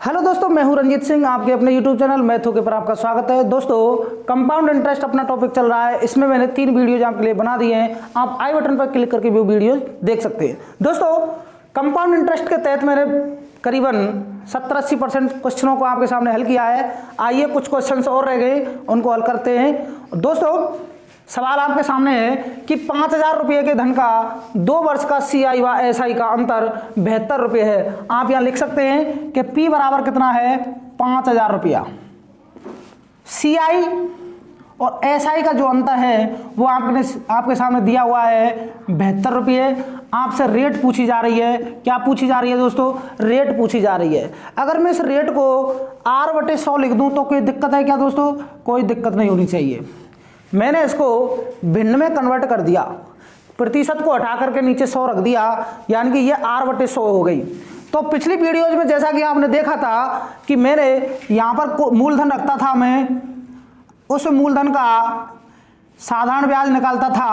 Hello दोस्तों, मैं हूं रंजीत सिंह। आपके अपने यूट्यूब चैनल मैथों के पर आपका स्वागत है। दोस्तों, कंपाउंड इंटरेस्ट अपना टॉपिक चल रहा है। इसमें मैंने 3 वीडियोज आपके लिए बना दिए हैं। आप आई बटन पर क्लिक करके वो वीडियो देख सकते हैं। दोस्तों, कंपाउंड इंटरेस्ट के तहत मैंने करीबन 70-80% क्वेश्चनों को आपके सामने हल किया है। आइए कुछ क्वेश्चन और रह गए, उनको हल करते हैं। दोस्तों, सवाल आपके सामने है कि 5,000 रुपये के धन का 2 वर्ष का CI व SI का अंतर 72 रुपये है। आप यहाँ लिख सकते हैं कि P बराबर कितना है, 5,000 रुपया। CI और SI का जो अंतर है वो आपके सामने दिया हुआ है 72 रुपये। आपसे रेट पूछी जा रही है। क्या पूछी जा रही है दोस्तों? रेट पूछी जा रही है। अगर मैं इस रेट को R/100 लिख दूं तो कोई दिक्कत है क्या दोस्तों? कोई दिक्कत नहीं होनी चाहिए। मैंने इसको भिन्न में कन्वर्ट कर दिया, प्रतिशत को हटा करके नीचे 100 रख दिया, यानी कि ये R/100 हो गई। तो पिछली वीडियोज में जैसा कि आपने देखा था कि मैंने यहाँ पर मूलधन रखता था, मैं उस मूलधन का साधारण ब्याज निकालता था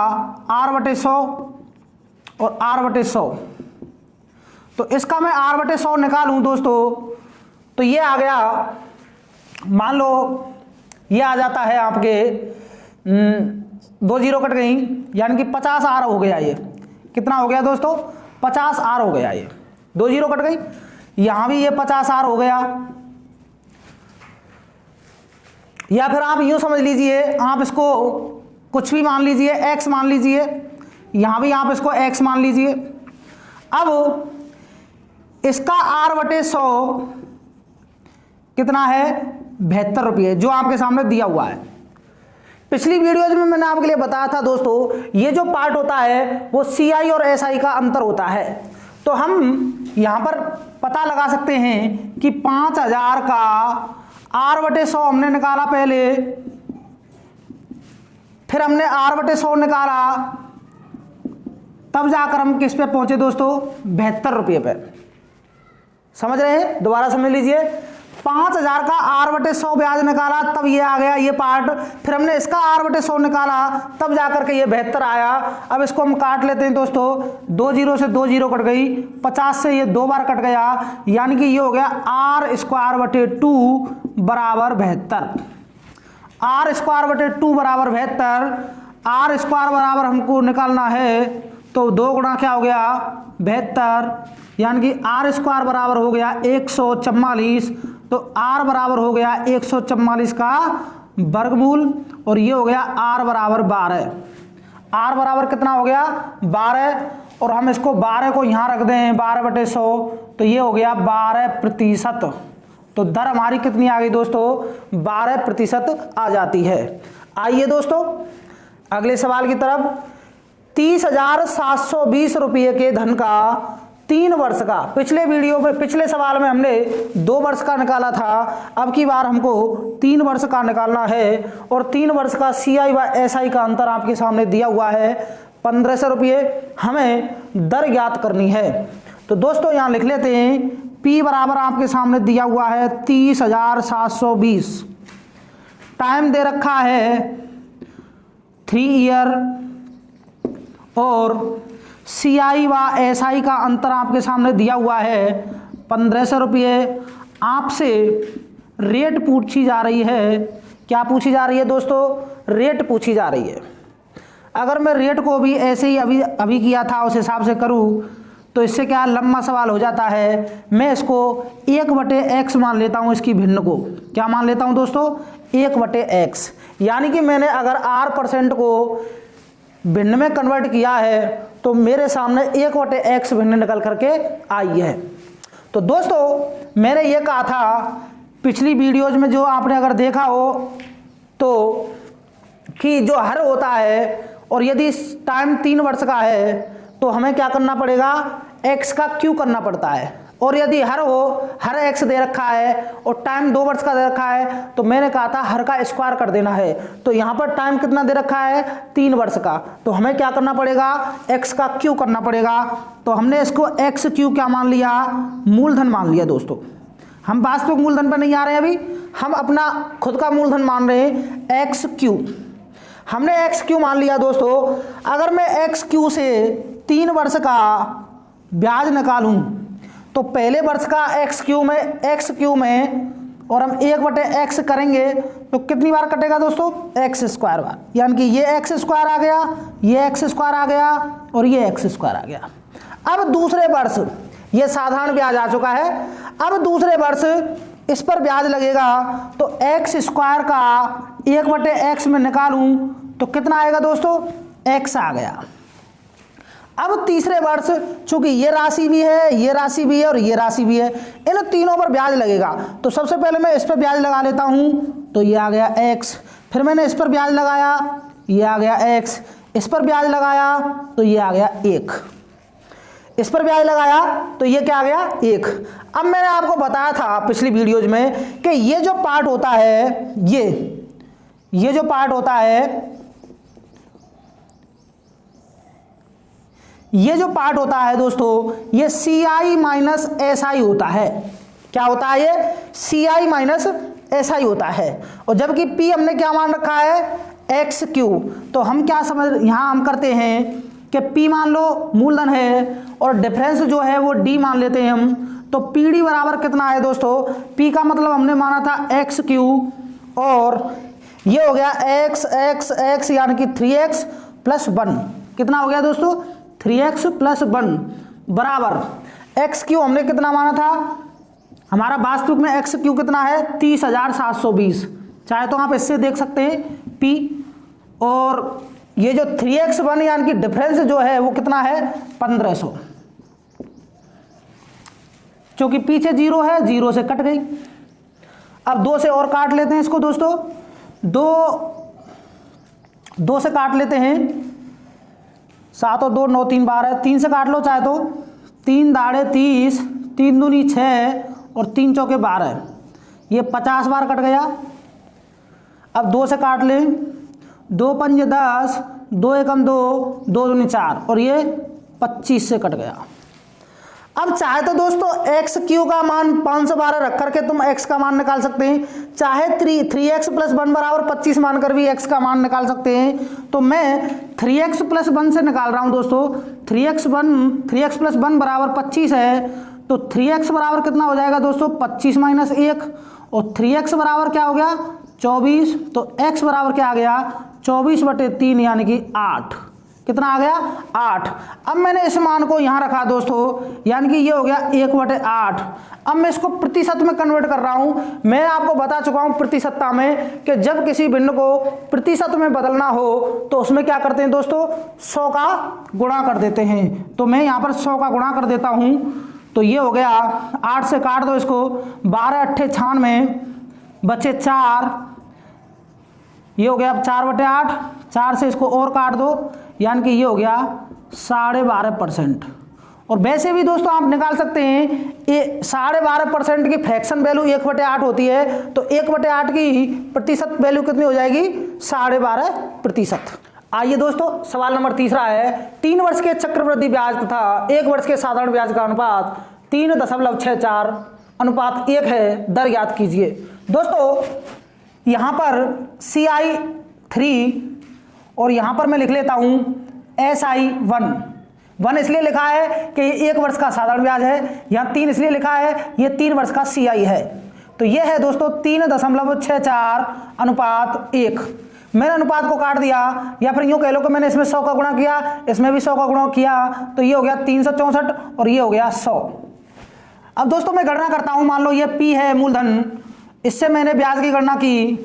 R/100 और R/100। तो इसका मैं R/100 निकालूं दोस्तों तो ये आ गया, मान लो ये आ जाता है आपके 2 जीरो कट गई, यानी कि 50 R हो गया। ये कितना हो गया दोस्तों? 50 R हो गया। ये 2 जीरो कट गई, यहां भी ये 50 R हो गया। या फिर आप यूं समझ लीजिए, आप इसको कुछ भी मान लीजिए, X मान लीजिए, यहां भी आप इसको X मान लीजिए। अब इसका R/100 कितना है? 72 रुपये, जो आपके सामने दिया हुआ है। पिछली वीडियोज में मैंने आपके लिए बताया था दोस्तों, ये जो पार्ट होता है वो CI और SI का अंतर होता है। तो हम यहां पर पता लगा सकते हैं कि 5,000 का R/100 हमने निकाला पहले, फिर हमने R/100 निकाला, तब जाकर हम किस पे पहुंचे दोस्तों? 72 रुपये पे। समझ रहे हैं? दोबारा समझ लीजिए, 5,000 का R/100 ब्याज निकाला, तब ये आ गया ये पार्ट। फिर हमने इसका R/100 निकाला, तब जाकर के ये 72 आया। अब इसको हम काट लेते हैं दोस्तों, 2 जीरो से 2 जीरो कट गई, 50 से ये 2 बार कट गया, यानी कि ये हो गया R² बराबर 72। R² बराबर 72। R² बराबर हमको निकालना है तो 2 गुणा क्या हो गया? 72, यानी कि R² बराबर हो गया 144। तो R बराबर हो गया 144 का वर्गमूल, और ये हो गया R बराबर 12। R बराबर कितना हो गया? 12। और हम इसको 12 को यहाँ रख दें 12/100, तो ये हो गया 12%। तो दर हमारी कितनी आ गई दोस्तों? 12% आ जाती है। आइए दोस्तों अगले सवाल की तरफ। 30,720 रुपये के धन का 3 वर्ष का, पिछले सवाल में हमने 2 वर्ष का निकाला था, अब की बार हमको 3 वर्ष का निकालना है। और 3 वर्ष का CI व SI का अंतर आपके सामने दिया हुआ है 1,500 रुपये। हमें दर ज्ञात करनी है। तो दोस्तों यहाँ लिख लेते हैं, P बराबर आपके सामने दिया हुआ है 30,720। टाइम दे रखा है 3 ईयर, और CI व SI का अंतर आपके सामने दिया हुआ है 1,500 रुपये। आपसे रेट पूछी जा रही है। क्या पूछी जा रही है दोस्तों? रेट पूछी जा रही है। अगर मैं रेट को भी ऐसे ही अभी किया था उस हिसाब से करूं तो इससे क्या लंबा सवाल हो जाता है। मैं इसको 1/x मान लेता हूं, इसकी भिन्न को क्या मान लेता हूं दोस्तों? 1/x। यानी कि मैंने अगर R% को भिन्न में कन्वर्ट किया है तो मेरे सामने 1/x भिन्न निकल करके आई है। तो दोस्तों मैंने ये कहा था पिछली वीडियोज में, जो आपने अगर देखा हो तो, कि जो हर होता है और यदि टाइम 3 वर्ष का है तो हमें क्या करना पड़ेगा? x का क्यू करना पड़ता है। और यदि हर हो, हर x दे रखा है और टाइम 2 वर्ष का दे रखा है, तो मैंने कहा था हर का स्क्वायर कर देना है। तो यहाँ पर टाइम कितना दे रखा है? 3 वर्ष का। तो हमें क्या करना पड़ेगा? x का क्यू करना पड़ेगा। तो हमने इसको x³ क्या मान लिया? मूलधन मान लिया दोस्तों। हम वास्तविक मूलधन पर नहीं आ रहे हैं अभी, हम अपना खुद का मूलधन मान रहे हैं x³। हमने x³ मान लिया दोस्तों। अगर मैं x³ से 3 वर्ष का ब्याज निकालूं तो पहले वर्ष का एक्स क्यू में और हम 1/x करेंगे तो कितनी बार कटेगा दोस्तों, एक्स स्क्वायर बार, यानी कि ये एक्स स्क्वायर आ गया, ये एक्स स्क्वायर आ गया और ये एक्स स्क्वायर आ गया। अब दूसरे वर्ष ये साधारण ब्याज आ चुका है, अब दूसरे वर्ष इस पर ब्याज लगेगा तो एक्स स्क्वायर का 1/x में निकालूं तो कितना आएगा दोस्तों, x आ गया। अब तीसरे वर्ष चूंकि ये राशि भी है, ये राशि भी है और ये राशि भी है, इन तीनों पर ब्याज लगेगा। तो सबसे पहले मैं इस पर ब्याज लगा लेता हूं तो ये आ गया x, फिर मैंने इस पर ब्याज लगाया, ये आ गया x, इस पर ब्याज लगाया तो ये आ गया 1, इस पर ब्याज लगाया तो ये क्या आ गया 1। अब मैंने आपको बताया था पिछली वीडियोज में कि ये जो पार्ट होता है, ये जो पार्ट होता है, ये जो पार्ट होता है दोस्तों, ये CI माइनस SI होता है। क्या होता है ये, CI माइनस SI होता है। और जबकि P हमने क्या मान रखा है, XQ, तो हम क्या यहां हम करते हैं कि P मान लो मूलधन है और डिफरेंस जो है वो D मान लेते हैं हम। तो PD बराबर कितना है दोस्तों, P का मतलब हमने माना था XQ और ये हो गया x यानी कि 3x प्लस 1, कितना हो गया दोस्तों, 3x प्लस 1 बराबर XQ हमने कितना माना था, हमारा वास्तविक में XQ कितना है 30,720, चाहे तो आप इससे देख सकते हैं P, और ये जो 3x1 यानी कि डिफरेंस जो है वो कितना है 1500, क्योंकि पीछे 0 है, 0 से कट गई। अब 2 से और काट लेते हैं इसको दोस्तों, 2 से काट लेते हैं, 7 और 2 9 3 12, 3 से काट लो चाहे तो, 3 दाड़े 30, 3 दूनी 6 और 3 चौके 12, ये 50 बार कट गया। अब 2 से काट लें, 2 पंजे 10, 2 एकम 2, 2 दूनी 4 और ये 25 से कट गया। अब चाहे तो दोस्तों XQ का मान 512 रख करके तुम x का मान निकाल सकते हैं, चाहे 3x प्लस 1 बराबर 25 मानकर भी x का मान निकाल सकते हैं। तो मैं 3x प्लस 1 से निकाल रहा हूं दोस्तों, 3x प्लस 1 बराबर 25 है, तो 3x बराबर कितना हो जाएगा दोस्तों 25 माइनस 1 और 3x बराबर क्या हो गया 24, तो x बराबर क्या आ गया 24/3 यानी कि 8, कितना आ गया 8। अब मैंने इस मान को यहां रखा दोस्तों, यानी कि ये हो गया 1/8। अब मैं इसको प्रतिशत में कन्वर्ट कर रहा हूं। मैं आपको बता चुका हूं प्रतिशतता में कि जब किसी भिन्न को प्रतिशत में बदलना हो तो उसमें क्या करते हैं दोस्तों 100 का गुणा कर देते हैं। तो मैं यहां पर 100 का गुणा कर देता हूं, तो ये हो गया 8 से काट दो इसको, 12 8 96 बचे 4, ये हो गया 4/8, 4 से इसको और काट दो, यानी कि ये हो गया 12.5%। और वैसे भी दोस्तों आप निकाल सकते हैं, ये 12.5% की फ्रैक्शन वैल्यू 1/8 होती है, तो 1/8 की प्रतिशत वैल्यू कितनी हो जाएगी 12.5%। आइए दोस्तों सवाल नंबर तीसरा है, 3 वर्ष के चक्रवृद्धि ब्याज तथा 1 वर्ष के साधारण ब्याज का अनुपात 3.64:1 है, दर ज्ञात कीजिए। दोस्तों यहां पर CI3 और यहां पर मैं लिख लेता हूं SI1 इसलिए लिखा है कि ये 1 वर्ष का साधारण ब्याज है, यहां 3 इसलिए लिखा है ये 3 वर्ष का CI है। तो ये है दोस्तों 3.64:1। मैंने अनुपात को काट दिया, या फिर यूं कह लो कि मैंने इसमें 100 का गुणा किया, इसमें भी 100 का गुणा किया, तो ये हो गया 364 और ये हो गया 100। अब दोस्तों मैं गणना करता हूं, मान लो ये P है मूलधन, इससे मैंने ब्याज की गणना की,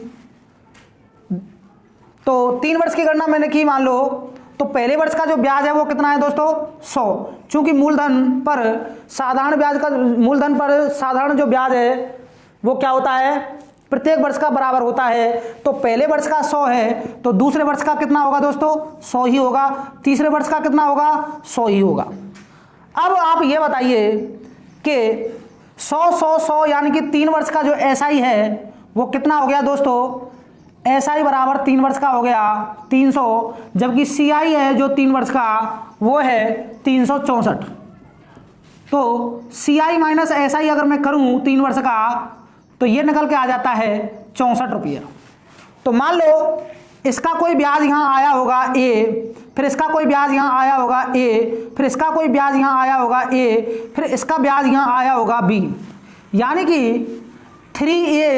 तो 3 वर्ष की गणना मैंने की मान लो, तो पहले वर्ष का जो ब्याज है वो कितना है दोस्तों 100, चूंकि मूलधन पर साधारण जो ब्याज है वो क्या होता है प्रत्येक वर्ष का बराबर होता है। तो पहले वर्ष का 100 है, तो दूसरे वर्ष का कितना होगा दोस्तों 100 ही होगा, तीसरे वर्ष का कितना होगा 100 ही होगा। अब आप ये बताइए कि 100 यानी कि 3 वर्ष का जो SI है वो कितना हो गया दोस्तों, SI बराबर 3 वर्ष का हो गया 300, जबकि CI है जो 3 वर्ष का वो है 364। तो CI माइनस SI अगर मैं करूं 3 वर्ष का तो ये निकल के आ जाता है 64 रुपया। तो मान लो इसका कोई ब्याज यहां आया होगा A, फिर इसका कोई ब्याज यहाँ आया होगा ए, फिर इसका कोई ब्याज यहाँ आया होगा ए, फिर इसका ब्याज यहाँ आया होगा बी, यानी कि 3a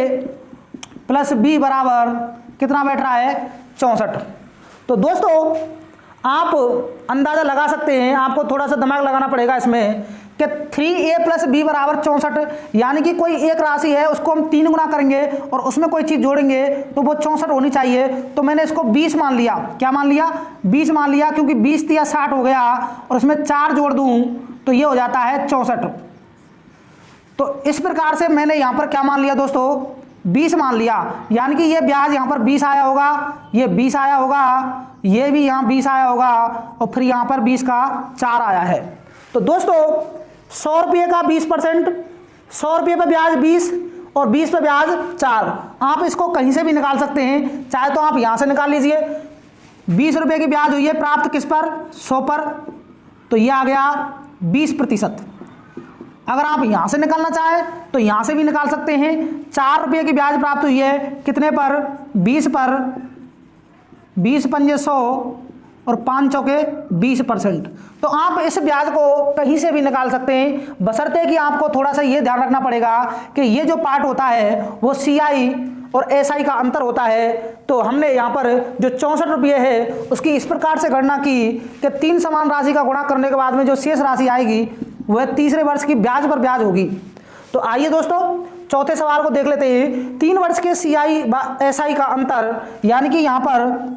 प्लस बी बराबर कितना बैठ रहा है 64। तो दोस्तों आप अंदाज़ा लगा सकते हैं, आपको थोड़ा सा दिमाग लगाना पड़ेगा इसमें कि 3a प्लस बी बराबर 64, यानी कि कोई एक राशि है उसको हम 3 गुना करेंगे और उसमें कोई चीज़ जोड़ेंगे तो वो 64 होनी चाहिए। तो मैंने इसको 20 मान लिया। क्या मान लिया? 20 मान लिया, क्योंकि 20 दिया 60 हो गया और उसमें 4 जोड़ दूँ तो ये हो जाता है 64। तो इस प्रकार से मैंने यहाँ पर क्या मान लिया दोस्तों? 20 मान लिया, यानी कि ये ब्याज यहाँ पर 20 आया होगा, ये 20 आया होगा, ये भी यहाँ 20 आया होगा और फिर यहाँ पर 20 का 4 आया है। तो दोस्तों 100 रुपये का 20%, 100 रुपये पर ब्याज 20 और 20 पर ब्याज 4। आप इसको कहीं से भी निकाल सकते हैं, चाहे तो आप यहाँ से निकाल लीजिए। 20 रुपये की ब्याज हुई है प्राप्त किस पर? 100 पर, तो ये आ गया 20%। अगर आप यहाँ से निकालना चाहें तो यहाँ से भी निकाल सकते हैं। 4 रुपये की ब्याज प्राप्त हुई है कितने पर? 20 पर, 20 पंजे 100 और 5 चौके 20%। तो आप इस ब्याज को कहीं से भी निकाल सकते हैं, बशर्ते कि आपको थोड़ा सा ये ध्यान रखना पड़ेगा कि ये जो पार्ट होता है वो CI और SI का अंतर होता है। तो हमने यहाँ पर जो 64 रुपये है उसकी इस प्रकार से गणना की कि 3 समान राशि का गुणा करने के बाद में जो शेष राशि आएगी वह तीसरे वर्ष की ब्याज पर ब्याज होगी। तो आइए दोस्तों चौथे सवाल को देख लेते हैं। 3 वर्ष के CI व SI का अंतर, यानी कि यहाँ पर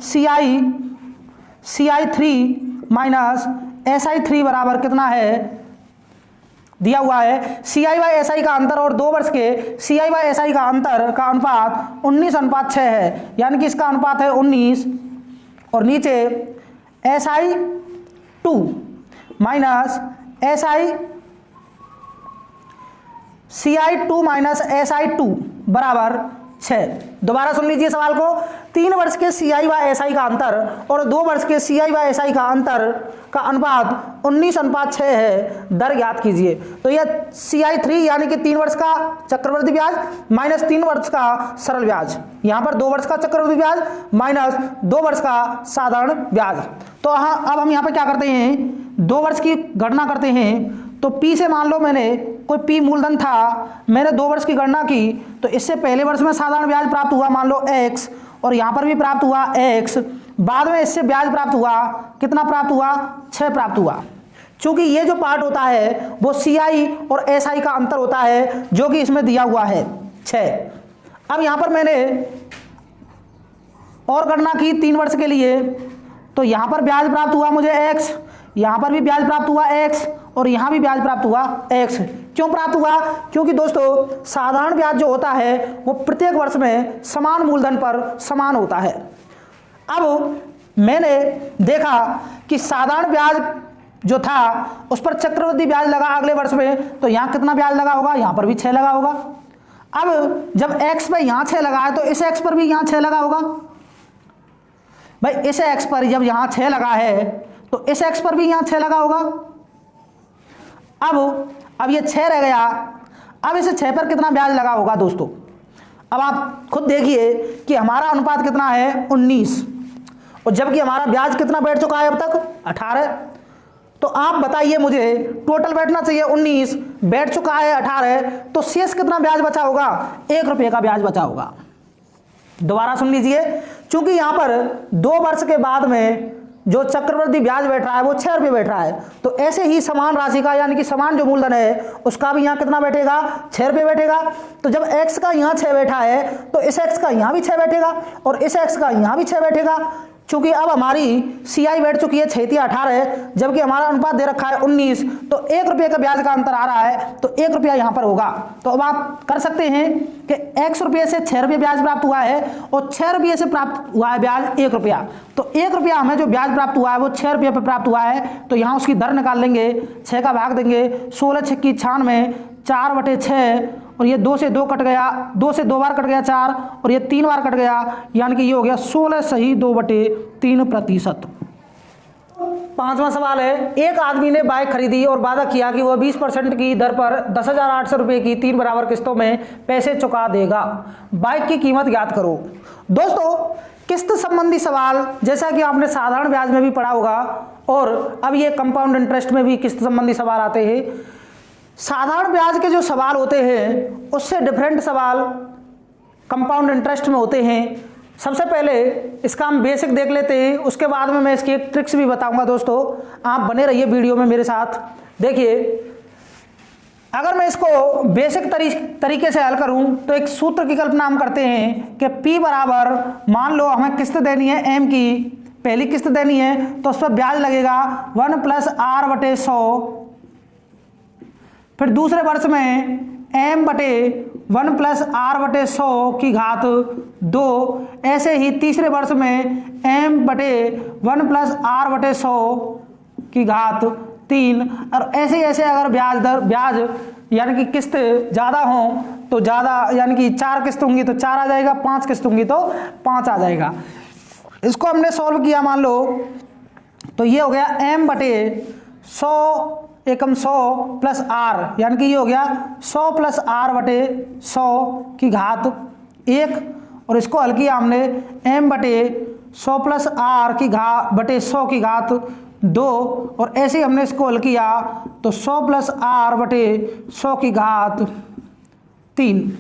CI3 माइनस SI3 बराबर कितना है? दिया हुआ है CI व SI का अंतर और 2 वर्ष के CI व SI का अंतर का अनुपात 19:6 है, यानी कि इसका अनुपात है 19। और नीचे SI2 minus CI2 minus SI2 बराबर 6। दोबारा सुन लीजिए सवाल को। 3 वर्ष के CI व SI का अंतर और 2 वर्ष के CI व SI का अंतर का अनुपात 19:6 है, दर ज्ञात कीजिए। तो यह CI3 यानी कि 3 वर्ष का चक्रवृद्धि ब्याज माइनस 3 वर्ष का सरल ब्याज, यहाँ पर 2 वर्ष का चक्रवृद्धि ब्याज माइनस 2 वर्ष का साधारण ब्याज। तो अब हम यहाँ पर क्या करते हैं? 2 वर्ष की गणना करते हैं। तो P से मान लो मैंने कोई P मूलधन था, मैंने 2 वर्ष की गणना की, तो इससे पहले वर्ष में साधारण ब्याज प्राप्त हुआ मान लो x, और यहाँ पर भी प्राप्त हुआ x, बाद में इससे ब्याज प्राप्त हुआ कितना प्राप्त हुआ? 6 प्राप्त हुआ। चूंकि ये जो पार्ट होता है वो CI और SI का अंतर होता है जो कि इसमें दिया हुआ है 6। अब यहाँ पर मैंने और गणना की 3 वर्ष के लिए, तो यहाँ पर ब्याज प्राप्त हुआ मुझे x, यहाँ पर भी ब्याज प्राप्त हुआ x और यहाँ भी ब्याज प्राप्त हुआ x। क्यों प्राप्त हुआ? क्योंकि दोस्तों साधारण ब्याज जो होता है वो प्रत्येक वर्ष में समान मूलधन पर समान होता है। अब मैंने देखा कि साधारण ब्याज जो था उस पर चक्रवृद्धि ब्याज लगा अगले वर्ष में, तो यहाँ कितना ब्याज लगा होगा? यहाँ पर भी 6 लगा होगा। अब जब x पे यहाँ 6 लगा है तो इस x पर भी यहाँ 6 लगा होगा। भाई इस x पर जब यहाँ 6 लगा है तो इस x पर भी यहाँ 6 लगा होगा। अब ये 6 रह गया। अब इस 6 पर कितना ब्याज लगा होगा दोस्तों? अब आप खुद देखिए कि हमारा अनुपात कितना है? 19, और जबकि हमारा ब्याज कितना बैठ चुका है अब तक? 18। तो आप बताइए मुझे, टोटल बैठना चाहिए 19, बैठ चुका है 18, तो शेष कितना ब्याज बचा होगा? 1 रुपये का ब्याज बचा होगा। दोबारा सुन लीजिए, चूंकि यहाँ पर 2 वर्ष के बाद में जो चक्रवृद्धि ब्याज बैठ रहा है वो 6 रुपये बैठ रहा है, तो ऐसे ही समान राशि का यानी कि समान जो मूलधन है उसका भी यहाँ कितना बैठेगा? 6 रुपये बैठेगा। तो जब x का यहाँ 6 बैठा है तो इस x का यहाँ भी 6 बैठेगा और इस x का यहाँ भी 6 बैठेगा। चूंकि अब हमारी CI बैठ चुकी है 6 × 18, जबकि हमारा अनुपात दे रखा है 19, तो 1 रुपये का ब्याज का अंतर आ रहा है, तो 1 रुपया यहाँ पर होगा। तो अब आप कर सकते हैं कि x रुपये से 6 रुपये ब्याज प्राप्त हुआ है और 6 रुपये से प्राप्त हुआ है ब्याज 1 रुपया। तो 1 रुपया हमें जो ब्याज प्राप्त हुआ है वो 6 रुपये पर प्राप्त हुआ है, तो यहाँ उसकी दर निकाल लेंगे। 6 का भाग देंगे, 16 6 96, 4/6, और ये 2 से 2 कट गया, 2 से 2 बार कट गया 4, और ये 3 बार कट गया, यानी कि ये हो गया 16 सही 2/3%। 5वां सवाल है, एक आदमी ने बाइक खरीदी और वादा किया कि वह 20% की दर पर 10,800 रुपये की 3 बराबर किस्तों में पैसे चुका देगा। बाइक की कीमत ज्ञात करो। दोस्तों किस्त संबंधी सवाल जैसा कि आपने साधारण ब्याज में भी पढ़ा होगा और अब ये कंपाउंड इंटरेस्ट में भी किस्त संबंधी सवाल आते हैं। साधारण ब्याज के जो सवाल होते हैं उससे डिफरेंट सवाल कंपाउंड इंटरेस्ट में होते हैं। सबसे पहले इसका हम बेसिक देख लेते हैं, उसके बाद में मैं इसकी एक ट्रिक्स भी बताऊंगा। दोस्तों आप बने रहिए वीडियो में मेरे साथ। देखिए, अगर मैं इसको बेसिक तरीके से हल करूं तो एक सूत्र की कल्पना हम करते हैं कि P बराबर, मान लो हमें किस्त देनी है M की, पहली किस्त देनी है तो उस पर ब्याज लगेगा 1 + R/100। फिर दूसरे वर्ष में M/1 + R/100 की घात 2। ऐसे ही तीसरे वर्ष में M/1 + R/100 की घात 3। और ऐसे ऐसे अगर ब्याज यानी कि किस्त ज़्यादा हो तो ज़्यादा, यानी कि 4 किस्त होंगी तो 4 आ जाएगा, 5 किस्त होंगी तो 5 आ जाएगा। इसको हमने सॉल्व किया मान लो तो ये हो गया M/100 एकम 100 + R, यानी कि ये हो गया 100 + R/100 की घात 1। और इसको हल किया हमने M/100 + R की घात 100 की घात 2। और ऐसे ही हमने इसको हल किया तो 100 + R/100 की घात 3।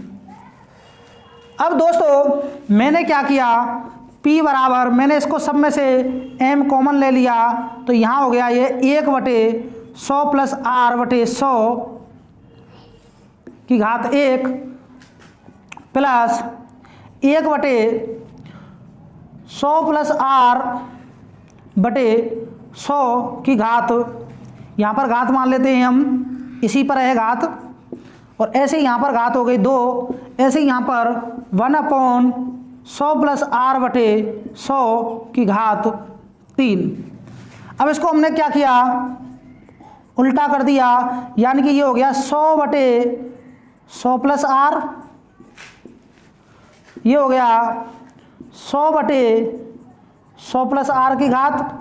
अब दोस्तों मैंने क्या किया, P बराबर, मैंने इसको सब में से M कॉमन ले लिया तो यहाँ हो गया ये 1/100 + R/100 की घात 1 प्लस 1/100 + R/100 की घात, यहाँ पर घात मान लेते हैं हम, इसी पर है घात। और ऐसे ही यहाँ पर घात हो गई 2। ऐसे ही यहाँ पर 1/100 + R/100 की घात 3। अब इसको हमने क्या किया, उल्टा कर दिया, यानी कि ये हो गया 100/100 + R, ये हो गया 100/100 + R की घात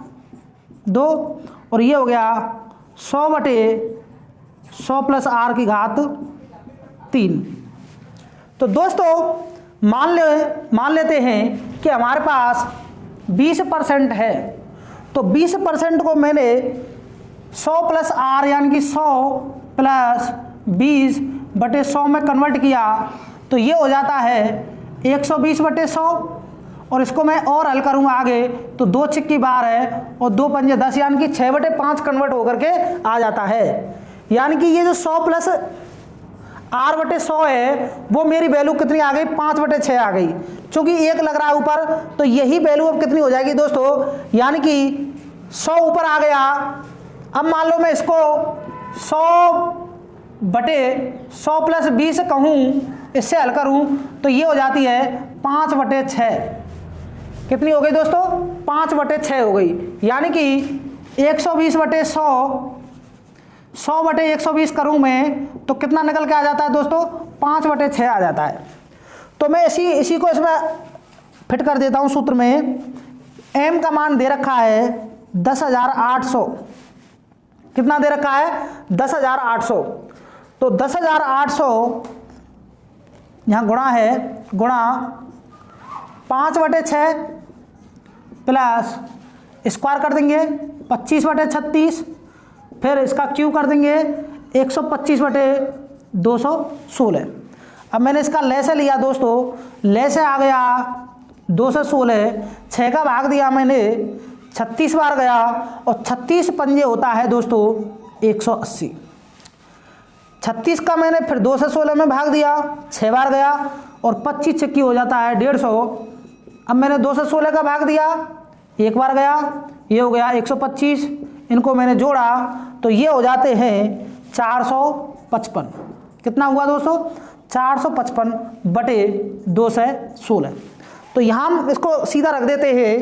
2। और ये हो गया 100/100 + R की घात 3। तो दोस्तों मान लेते हैं कि हमारे पास 20% है, तो 20% को मैंने 100 + R यानी कि 100 + 20/100 में कन्वर्ट किया तो ये हो जाता है 120/100। और इसको मैं और हल करूँगा आगे तो 2 छिक्की 12 है और 2 पंजे 10, यानी कि 6/5 कन्वर्ट होकर के आ जाता है। यानी कि ये जो 100 + R/100 है वो मेरी वैल्यू कितनी आ गई, 5/6 आ गई। चूंकि 1 लग रहा है ऊपर तो यही वैल्यू अब कितनी हो जाएगी दोस्तों, यानी कि 100 ऊपर आ गया। अब मान लो मैं इसको 100/100 + 20 कहूँ, इससे हल करूँ तो ये हो जाती है 5/6। कितनी हो गई दोस्तों, 5/6 हो गई। यानी कि 120/100, 100/120 करूँ मैं तो कितना निकल के आ जाता है दोस्तों, 5/6 आ जाता है। तो मैं इसी को इसमें फिट कर देता हूँ सूत्र में। M का मान दे रखा है 10,800, कितना दे रखा है 10,800। तो 10,800 यहाँ गुणा है, गुणा 5/6 प्लस स्क्वायर कर देंगे 25/36, फिर इसका क्यूब कर देंगे 125/216। अब मैंने इसका लैसे लिया दोस्तों, लैसे आ गया 216, 6 का भाग दिया मैंने 36 बार गया और 36 पंजे होता है दोस्तों 180। 36 का मैंने फिर 216 में भाग दिया, 6 बार गया और 25 छिक्की हो जाता है 150। अब मैंने 216 का भाग दिया, 1 बार गया, ये हो गया 125। इनको मैंने जोड़ा तो ये हो जाते हैं 455। कितना हुआ दोस्तों, 455/216। तो यहाँ हम इसको सीधा रख देते हैं,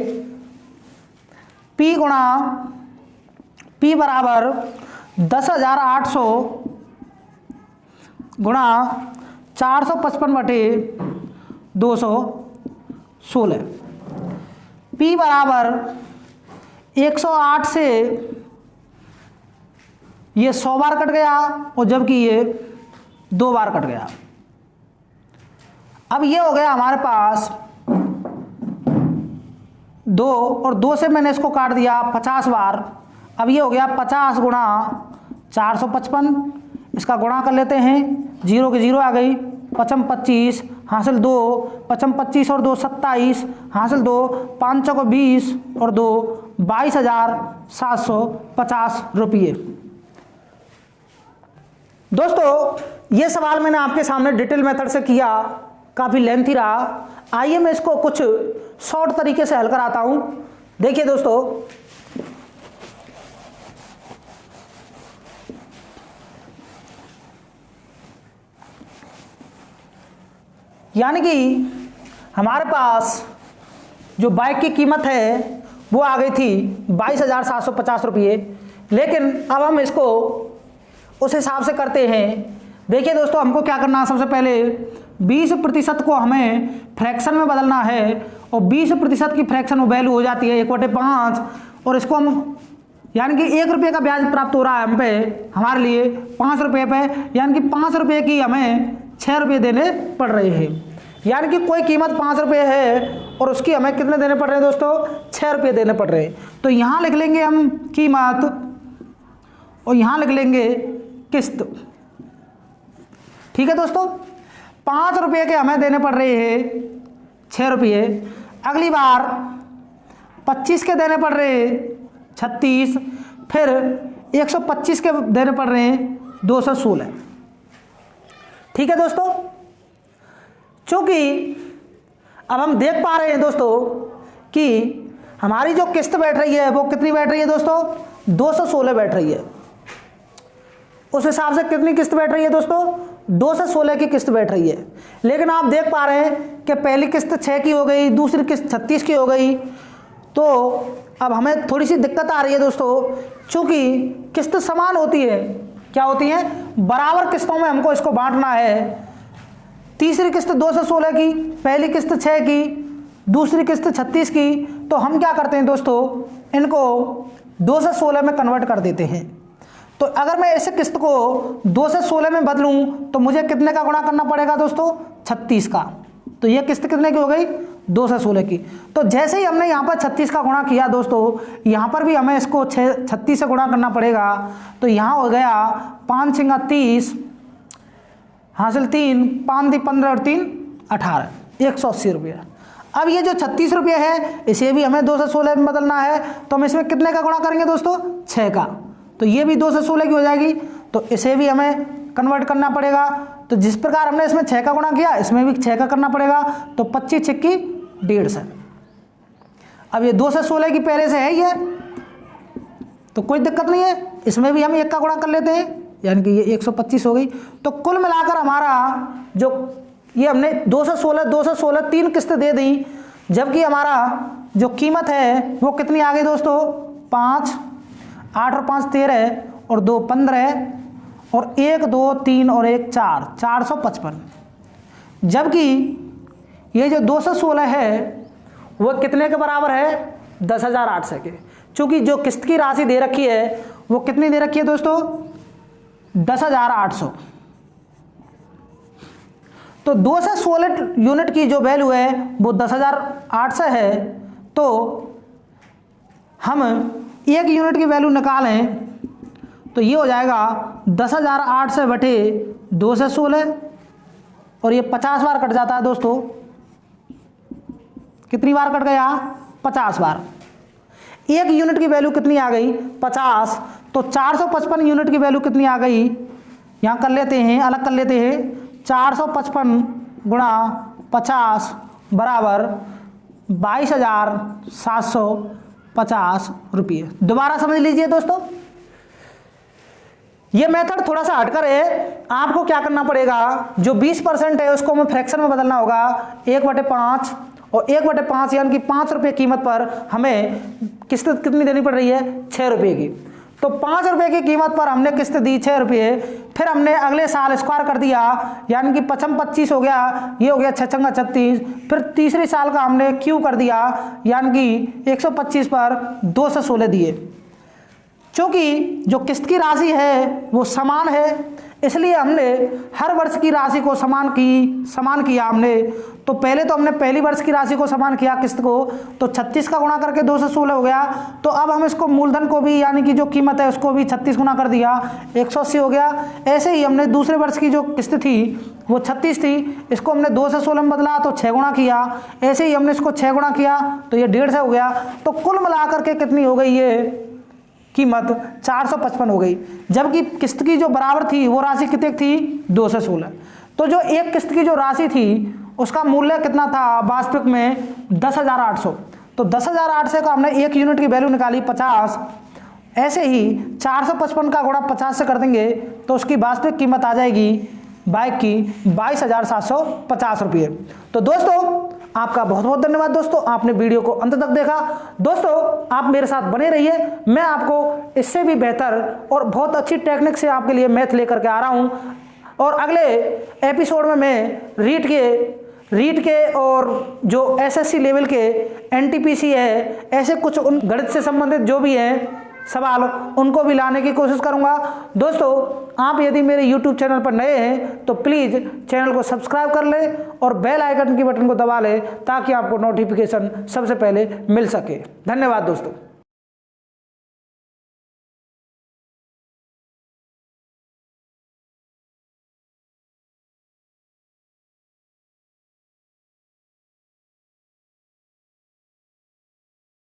P बराबर 10,800 गुणा 455/216। P बराबर 108 से ये 100 बार कट गया और जबकि ये 2 बार कट गया। अब ये हो गया हमारे पास 2 और 2 से मैंने इसको काट दिया 50 बार। अब ये हो गया 50 गुणा 455, इसका गुणा कर लेते हैं, 0 की 0 आ गई, 55 25 हासिल 2, 55 25 और 2 27 हासिल 2, 5 चौको 20 और 2 22,750 रुपये। दोस्तों ये सवाल मैंने आपके सामने डिटेल मेथड से किया, काफ़ी लेंथी रहा। आइए मैं इसको कुछ शॉर्ट तरीके से हल कराता हूं। देखिए दोस्तों, यानी कि हमारे पास जो बाइक की कीमत है वो आ गई थी 22,750 रुपये, लेकिन अब हम इसको उस हिसाब से करते हैं। देखिए दोस्तों, हमको क्या करना है, सबसे पहले 20% को हमें फ्रैक्शन में बदलना है और 20% की फ्रैक्शन वैल्यू हो जाती है 1/5 और इसको हम यानी कि 1 रुपये का ब्याज प्राप्त हो रहा है हम पे, हमारे लिए 5 रुपये पे, यानी कि 5 रुपये की हमें 6 रुपये देने पड़ रहे हैं। यानी कि कोई कीमत 5 रुपये है और उसकी हमें कितने देने पड़ रहे हैं दोस्तों, 6 रुपये देने पड़ रहे हैं। तो यहाँ लिख लेंगे हम कीमत और यहाँ लिख लेंगे किस्त। ठीक है दोस्तों, 5 रुपये के हमें देने पड़ रहे हैं 6 रुपये। अगली बार 25 के देने पड़ रहे हैं 36, फिर 125 के देने पड़ रहे हैं 216। ठीक है दोस्तों, चूंकि अब हम देख पा रहे हैं दोस्तों कि हमारी जो किस्त बैठ रही है वो कितनी बैठ रही है दोस्तों, 216 बैठ रही है। उस हिसाब से कितनी किस्त बैठ रही है दोस्तों, 216 की किस्त बैठ रही है। लेकिन आप देख पा रहे हैं कि पहली किस्त 6 की हो गई, दूसरी किस्त 36 की हो गई, तो अब हमें थोड़ी सी दिक्कत आ रही है दोस्तों, चूंकि किस्त समान होती है, क्या होती है, बराबर किस्तों में हमको इसको बांटना है। तीसरी किस्त 216 की, पहली किस्त 6 की, दूसरी किस्त 36 की, तो हम क्या करते हैं दोस्तों, इनको 216 में कन्वर्ट कर देते हैं। तो अगर मैं इस किस्त को 216 में बदलूं तो मुझे कितने का गुणा करना पड़ेगा दोस्तों, 36 का। तो ये किस्त कितने की हो गई, 216 की। तो जैसे ही हमने यहाँ पर 36 का गुणा किया दोस्तों, यहाँ पर भी हमें इसको 36 से गुणा करना पड़ेगा। तो यहाँ हो गया 5 6 30 हासिल 3, 5 × 15 और 3 18, 180 रुपये। अब ये जो 36 रुपये है इसे भी हमें 216 में बदलना है, तो हम इसमें कितने का गुणा करेंगे दोस्तों, 6 का। तो ये भी 216 की हो जाएगी, तो इसे भी हमें कन्वर्ट करना पड़ेगा। तो जिस प्रकार हमने इसमें 6 का गुणा किया, इसमें भी 6 का करना पड़ेगा। तो 25 छिक्की 150। अब ये 216 की पहले से है ये, तो कोई दिक्कत नहीं है, इसमें भी हम 1 का गुणा कर लेते हैं, यानी कि ये 125 हो गई। तो कुल मिलाकर हमारा जो ये हमने 216 3 किस्त दे दी, जबकि हमारा जो कीमत है वो कितनी आ गई दोस्तों, 5, 8 और 5 13 और 2 15 और 1 2 3 और 1 4, 455। जबकि ये जो 216 है वो कितने के बराबर है, 10,800 के। चूँकि जो किस्त की राशि दे रखी है वो कितनी दे रखी है दोस्तों, 10,800। तो 216 यूनिट की जो वैल्यू है वो 10,800 है। तो हम 1 यूनिट की वैल्यू निकालें तो ये हो जाएगा 10,800 बटे 216 और ये 50 बार कट जाता है दोस्तों। कितनी बार कट गया, 50 बार। 1 यूनिट की वैल्यू कितनी आ गई, 50। तो 455 यूनिट की वैल्यू कितनी आ गई, यहाँ कर लेते हैं, अलग कर लेते हैं, 455 गुणा 50 बराबर 22,750 रुपये। दोबारा समझ लीजिए दोस्तों, ये मेथड थोड़ा सा हटकर है। आपको क्या करना पड़ेगा, जो 20% है उसको हमें फ्रैक्शन में बदलना होगा, 1/5 और 1/5 यानी कि 5 रुपये कीमत पर हमें किस्त कितनी देनी पड़ रही है, 6 रुपये की। तो 5 रुपये की कीमत पर हमने किस्त दी 6 रुपये, फिर हमने अगले साल स्क्वायर कर दिया, यानी कि 55 25 हो गया, ये हो गया 6 6 36, फिर तीसरे साल का हमने क्यू कर दिया, यानी कि 125 पर 216 दिए। चूँकि जो किस्त की राशि है वो समान है, इसलिए हमने हर वर्ष की राशि को समान किया हमने। तो पहले तो हमने पहली वर्ष की राशि को समान किया किस्त को, तो 36 का गुणा करके 2 से 16 हो गया। तो अब हम इसको मूलधन को भी यानी कि जो कीमत है उसको भी 36 गुना कर दिया, 180 हो गया। ऐसे ही हमने दूसरे वर्ष की जो किस्त थी वो 36 थी, इसको हमने 2 से 16 में बदला तो 6 गुना किया। ऐसे ही हमने इसको 6 गुना किया तो ये 150 हो गया। तो कुल मिलाकर के कितनी हो गई ये कीमत 455 हो गई। जबकि किस्त की जो बराबर थी वो राशि कितनी थी 2 से 16। तो जो एक किस्त की जो राशि थी उसका मूल्य कितना था वास्तविक में 10,800। तो 10,800 का हमने एक यूनिट की वैल्यू निकाली 50। ऐसे ही 455 का गुणा 50 से कर देंगे तो उसकी वास्तविक कीमत आ जाएगी बाइक की 22,750 रुपये। तो दोस्तों आपका बहुत बहुत धन्यवाद दोस्तों, आपने वीडियो को अंत तक देखा। दोस्तों आप मेरे साथ बने रहिए, मैं आपको इससे भी बेहतर और बहुत अच्छी टेक्निक से आपके लिए मैथ लेकर के आ रहा हूं। और अगले एपिसोड में मैं रीट के और जो एसएससी लेवल के एनटीपीसी है, ऐसे कुछ उन गणित से संबंधित जो भी हैं सवाल, उनको भी लाने की कोशिश करूंगा। दोस्तों आप यदि मेरे YouTube चैनल पर नए हैं तो प्लीज़ चैनल को सब्सक्राइब कर लें और बेल आइकन की बटन को दबा लें ताकि आपको नोटिफिकेशन सबसे पहले मिल सके। धन्यवाद दोस्तों।